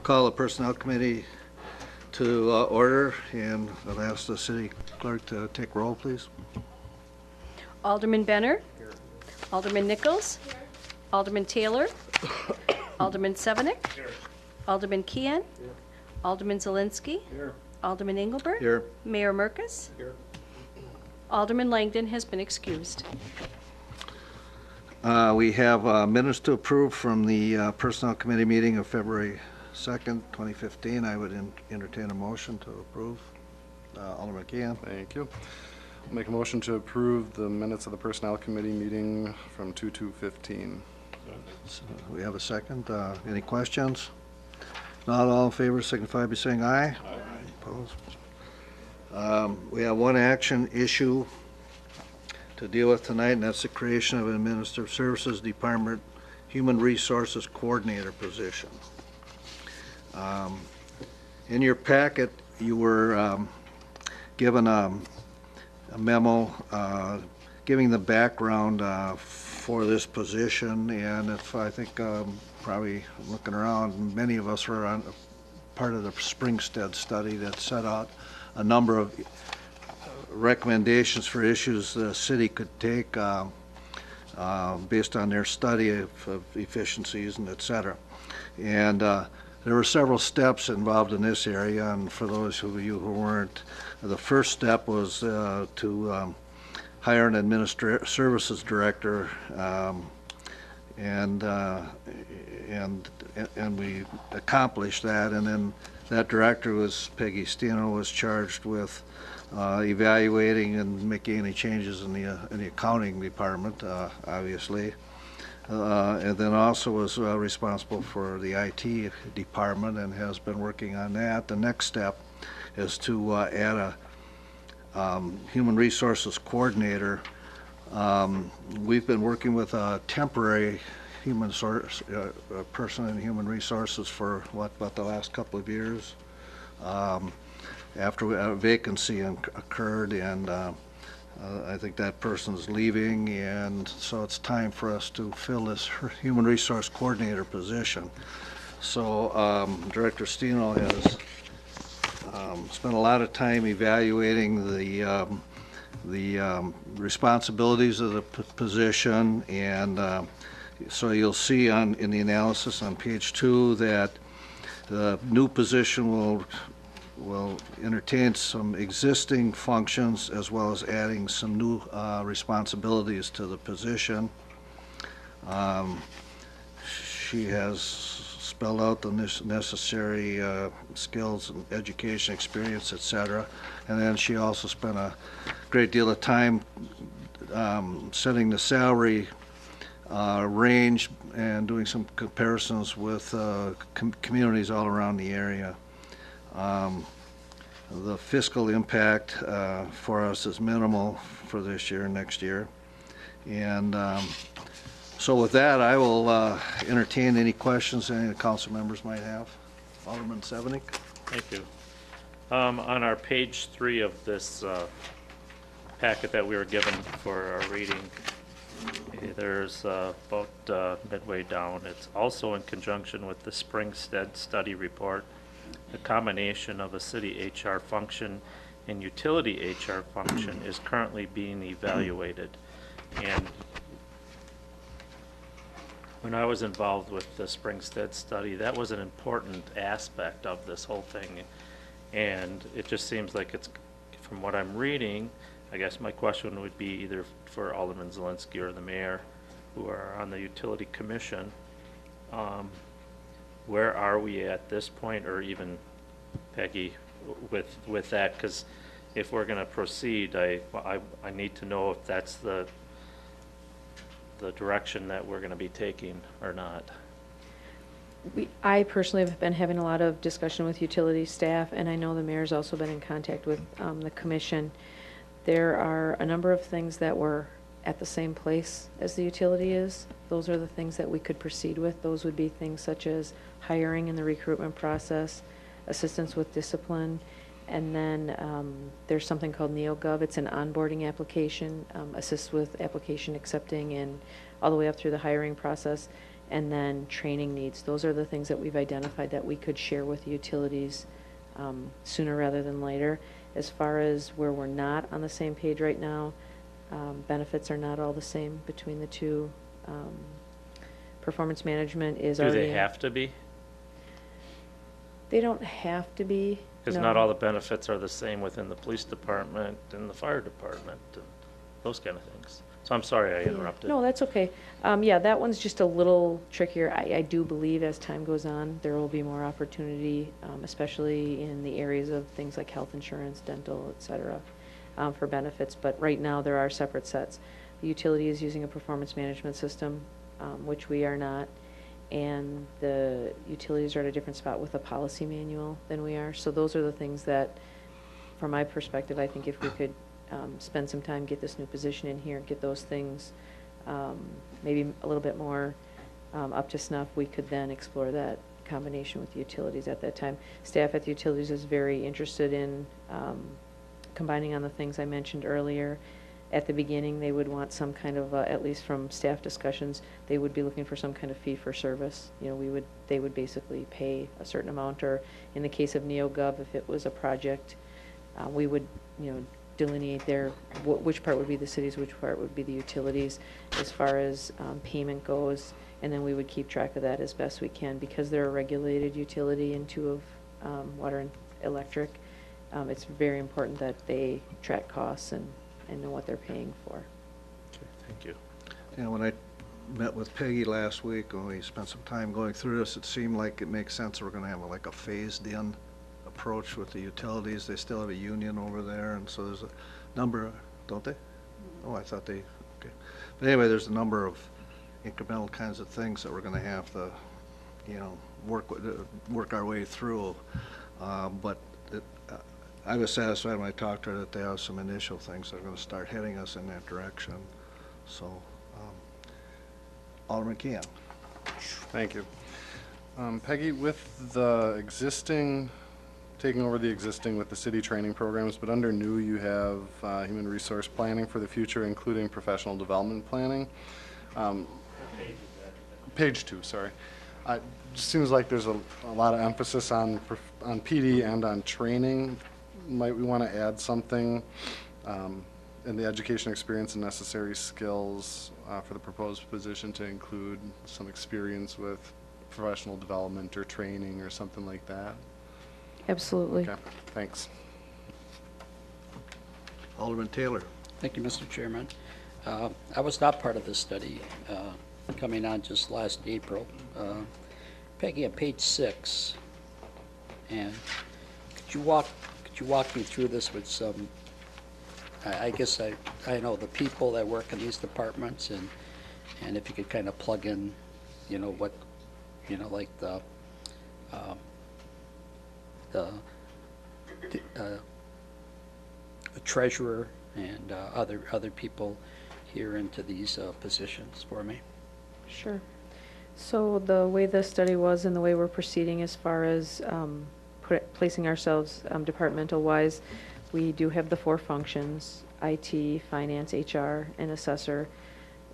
call the Personnel Committee to order, and I'll ask the City Clerk to take roll, please. Alderman Benner. Here. Alderman Nichols. Here. Alderman Taylor. Alderman Sevenik. Here. Alderman Kean. Here. Alderman Zielinski. Here. Alderman Engelbert. Here. Mayor Merkes. Here. Alderman Langdon has been excused. We have minutes to approve from the Personnel Committee meeting of February 2nd, 2015. I would entertain a motion to approve. Alderman Kean. Thank you. I'll make a motion to approve the minutes of the Personnel Committee meeting from 2/2/15. So we have a second. Any questions? Not all in favor signify by saying aye. Aye. Opposed? We have one action issue to deal with tonight, and that's the creation of an Administrative Services Department Human Resources Coordinator position. In your packet, you were given a memo giving the background for this position, and if I think probably looking around, many of us were on part of the Springstead study that set out a number of recommendations for issues the city could take based on their study of efficiencies and et cetera. And there were several steps involved in this area, and for those of you who weren't, the first step was to hire an administrative services director, and we accomplished that. And then that director was Peggy Steno, was charged with evaluating and making any changes in the accounting department, obviously. And then also was responsible for the IT department and has been working on that. The next step is to add a human resources coordinator. We've been working with a temporary human source person in human resources for about the last couple of years. After a vacancy occurred, and I think that person's leaving, and so it's time for us to fill this human resource coordinator position. So Director Steno has spent a lot of time evaluating the responsibilities of the position, and so you'll see in the analysis on page 2 that the new position will entertain some existing functions as well as adding some new responsibilities to the position. She has spelled out the necessary skills and education experience, etc. And then she also spent a great deal of time setting the salary range and doing some comparisons with communities all around the area. The fiscal impact for us is minimal for this year and next year. And so with that, I will entertain any questions any of the council members might have. Alderman Sevenik. Thank you. On our page 3 of this packet that we were given for our reading, there's about midway down, it's also in conjunction with the Springstead study report. The combination of a city HR function and utility HR function is currently being evaluated. And when I was involved with the Springstead study, that was an important aspect of this whole thing. And it just seems like it's, from what I'm reading, I guess my question would be either for Alderman Zielinski or the mayor, who are on the utility commission. Where are we at this point, or even Peggy, with that? Because if we're going to proceed, I need to know if that's the direction that we're going to be taking or not. I personally have been having a lot of discussion with utility staff, and I know the mayor's also been in contact with the commission. There are a number of things that were at the same place as the utility is. Those are the things that we could proceed with. Those would be things such as hiring in the recruitment process, assistance with discipline, and then there's something called NeoGov. It's an onboarding application, assists with application accepting and all the way up through the hiring process. and then training needs. Those are the things that we've identified that we could share with the utilities sooner rather than later. As far as where we're not on the same page right now, benefits are not all the same between the two. Performance management is Do already. they have to be? They don't have to be. Because no. not all the benefits are the same within the police department and the fire department, and those kind of things. So I'm sorry I Yeah. interrupted. No, that's okay. Yeah, that one's just a little trickier. I do believe as time goes on, there will be more opportunity, especially in the areas of things like health insurance, dental, et cetera, for benefits. But right now, there are separate sets. The utility is using a performance management system, which we are not. And the utilities are at a different spot with a policy manual than we are. So those are the things that, from my perspective, I think if we could spend some time, get this new position in here, get those things maybe a little bit more up to snuff, we could then explore that combination with the utilities at that time. Staff at the utilities is very interested in combining on the things I mentioned earlier. At the beginning, they would want some kind of, at least from staff discussions, they would be looking for some kind of fee for service. You know, they would basically pay a certain amount, or in the case of NeoGov, if it was a project, we would, delineate there which part would be the cities, which part would be the utilities as far as payment goes, and then we would keep track of that as best we can. Because they're a regulated utility and two of water and electric, it's very important that they track costs and know what they're paying for. Okay, thank you. When I met with Peggy last week, when we spent some time going through this, it seemed like it makes sense. We're going to have like a phased-in approach with the utilities. They still have a union over there, and so there's a number, don't they? Oh, I thought they, okay. But anyway, there's a number of incremental kinds of things that we're going to have to, work our way through. But I was satisfied when I talked to her that they have some initial things that are going to start heading us in that direction. So, Alderman Keon. Thank you. Peggy, with the existing, taking over the existing with the city training programs, but under new you have human resource planning for the future, including professional development planning. Page 2, sorry. It just seems like there's a lot of emphasis on PD and on training. Might we want to add something in the education experience and necessary skills for the proposed position to include some experience with professional development or training or something like that? Absolutely. Okay, thanks. Alderman Taylor. Thank you, Mr. Chairman. I was not part of this study coming on just last April. Peggy, on page 6, and could you walk me through this with some, I guess I know the people that work in these departments, and if you could kind of plug in, what, like the treasurer and other people here into these positions for me. Sure. So the way the study was and the way we're proceeding as far as placing ourselves departmental-wise, we do have the 4 functions: IT, finance, HR, and assessor.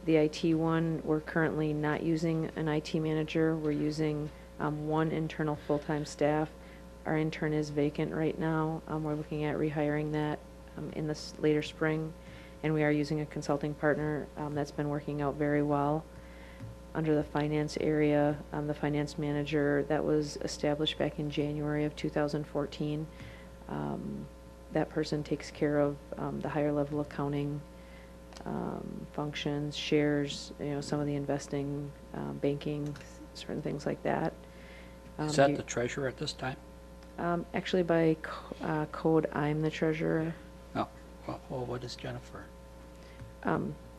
The IT one, we're currently not using an IT manager. We're using 1 internal full-time staff. Our intern is vacant right now. We're looking at rehiring that in this later spring, and we are using a consulting partner that's been working out very well. Under the finance area, the finance manager that was established back in January of 2014. That person takes care of the higher level accounting functions, shares, some of the investing, banking, certain things like that. Is that the treasurer at this time? Actually, by code, I'm the treasurer. Oh, well, what is Jennifer?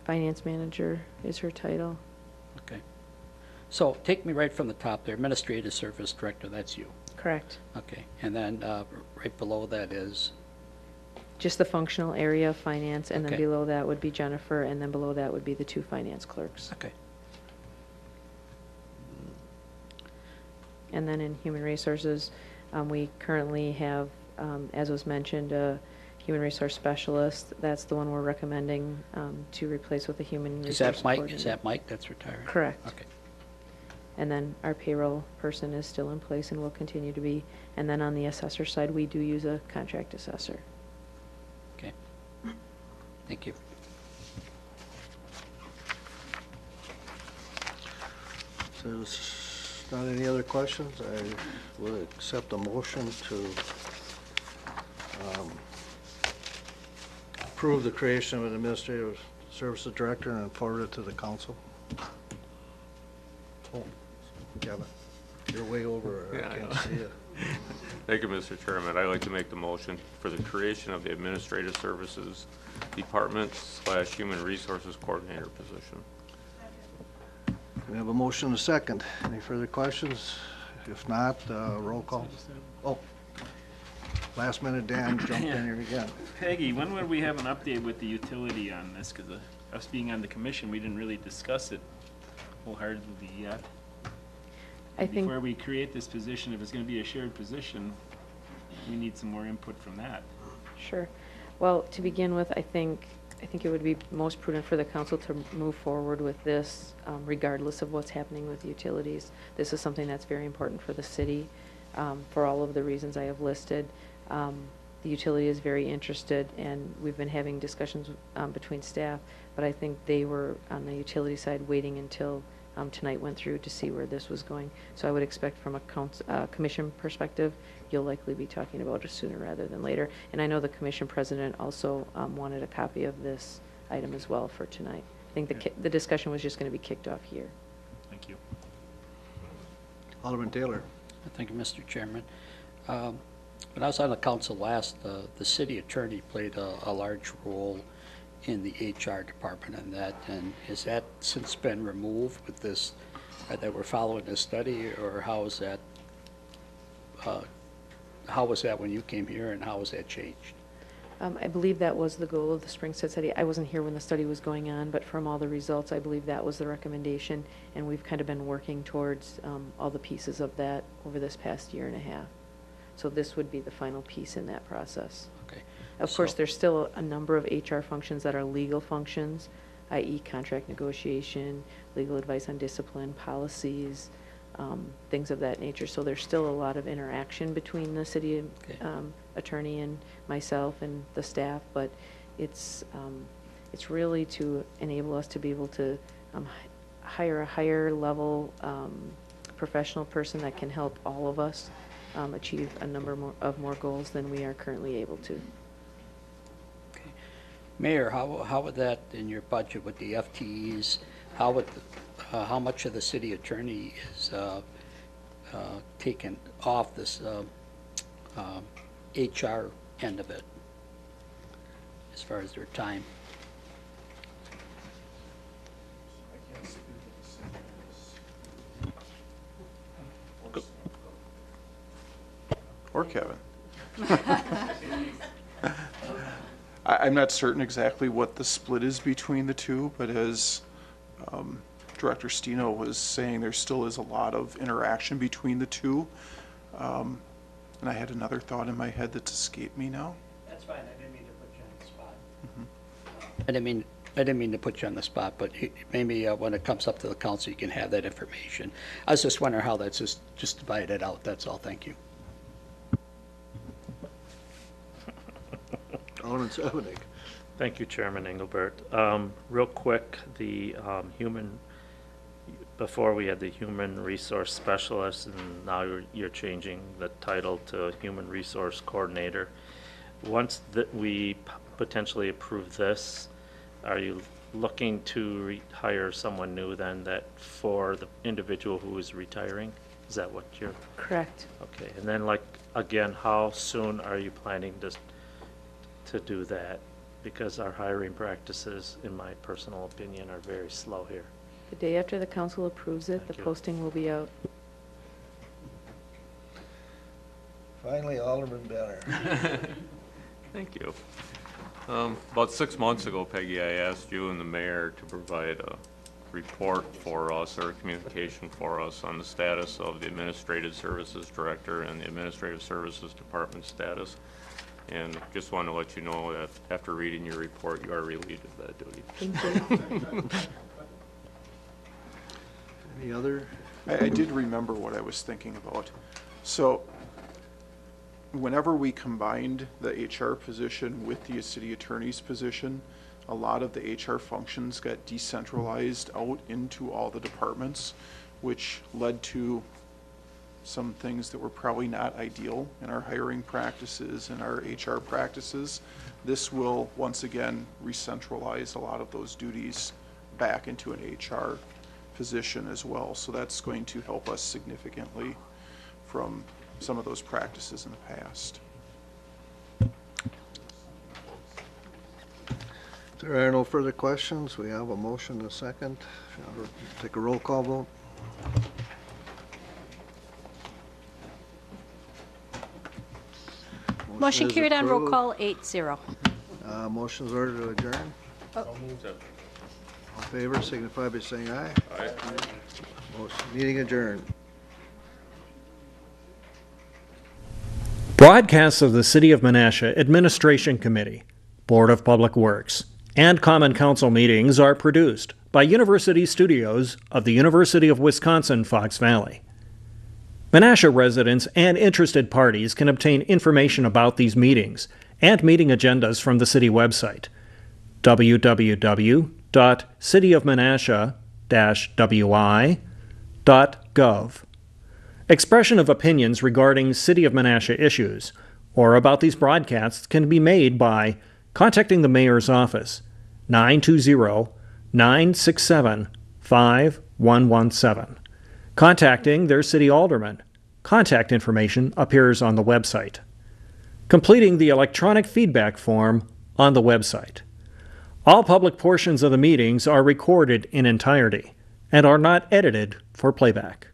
Finance manager is her title. Okay. So take me right from the top there. Administrative Service Director, that's you. Correct. Okay. And then right below that is? Just the functional area of finance, and Okay. then below that would be Jennifer, and then below that would be the 2 finance clerks. Okay. And then in human resources, we currently have, as was mentioned, a human resource specialist. That's the one we're recommending to replace with a human resource Is that Mike? coordinator. Is that Mike that's retiring? Correct. Okay. And then our payroll person is still in place and will continue to be. And then on the assessor side, we do use a contract assessor. Okay. Thank you. So there's not any other questions? I will accept a motion to approve the creation of an administrative services director and forward it to the council. Oh, Kevin, you're way over. Yeah, I I can't know. see it. Thank you, Mr. Chairman. I'd like to make the motion for the creation of the Administrative Services Department / Human Resources Coordinator position. We have a motion and a second. Any further questions? If not, roll call. Oh, last minute, Dan jumped in here again. Peggy, when would we have an update with the utility on this? Because us being on the commission, we didn't really discuss it wholeheartedly yet. I think, Before we create this position, if it's going to be a shared position, we need some more input from that. sure. Well, to begin with, I think it would be most prudent for the council to move forward with this, regardless of what's happening with utilities. This is something that's very important for the city, for all of the reasons I have listed. The utility is very interested, and we've been having discussions between staff, but I think they were, on the utility side, waiting until tonight went through to see where this was going. So I would expect from a commission perspective, you'll likely be talking about it sooner rather than later. And I know the commission president also wanted a copy of this item as well for tonight. I think the discussion was just going to be kicked off here. Thank you. Alderman Taylor. Thank you, Mr. Chairman. When I was on the council last, the city attorney played a large role in the HR department and that, and has that since been removed with this, that we're following this study, or how was that when you came here, and how was that changed? I believe that was the goal of the Springstead study. I wasn't here when the study was going on, but from all the results, I believe that was the recommendation, and we've kind of been working towards all the pieces of that over this past year and a half. So this would be the final piece in that process. Okay. Of course, there's still a number of HR functions that are legal functions, i.e. contract negotiation, legal advice on discipline, policies, things of that nature. So there's still a lot of interaction between the city attorney and myself and the staff, but it's really to enable us to be able to hire a higher level professional person that can help all of us achieve a number more goals than we are currently able to. Okay. Mayor, how would that, in your budget with the FTEs, how much of the city attorney is taken off this HR end of it, as far as their time? Or Kevin. I'm not certain exactly what the split is between the two, but as Director Stino was saying, there still is a lot of interaction between the two. And I had another thought in my head that's escaped me now. That's fine, I didn't mean to put you on the spot. I didn't mean to put you on the spot, but maybe when it comes up to the council, you can have that information. I was just wondering how that's just divided out, that's all, thank you. Alderman Sevenick. Thank you, Chairman Engelbert. Real quick, before we had the human resource specialist, and now you're changing the title to human resource coordinator. Once that we potentially approve this, are you looking to hire someone new then, that for the individual who is retiring? Is that what you're? Correct. Okay, and then again, how soon are you planning to do that? Because our hiring practices, in my personal opinion, are very slow here. The day after the council approves it, Thank the you. posting will be out. Finally, Alderman Benner. Thank you. About 6 months ago, Peggy, I asked you and the mayor to provide a report for us, or a communication for us, on the status of the Administrative Services Director and the Administrative Services Department status. And just want to let you know that after reading your report, you are relieved of that duty. Thank you. Any other I did remember what I was thinking about. So whenever we combined the HR position with the city attorney's position, a lot of the HR functions got decentralized out into all the departments, which led to some things that were probably not ideal in our hiring practices and our HR practices. This will, once again, re-centralize a lot of those duties back into an HR position as well. So that's going to help us significantly from some of those practices in the past. If there are no further questions, we have a motion and a second. Take a roll call vote. Motion is carried on roll approved. call 8-0. Motion's ordered to adjourn. All in favor, signify by saying aye. Aye. Meeting adjourned. Broadcasts of the City of Menasha Administration Committee, Board of Public Works, and Common Council meetings are produced by University Studios of the University of Wisconsin-Fox Valley. Menasha residents and interested parties can obtain information about these meetings and meeting agendas from the city website, www.cityofmenasha-wi.gov. Expression of opinions regarding City of Menasha issues or about these broadcasts can be made by contacting the Mayor's Office, 920-967-5117. Contacting their city alderman. Contact information appears on the website. Completing the electronic feedback form on the website. All public portions of the meetings are recorded in entirety and are not edited for playback.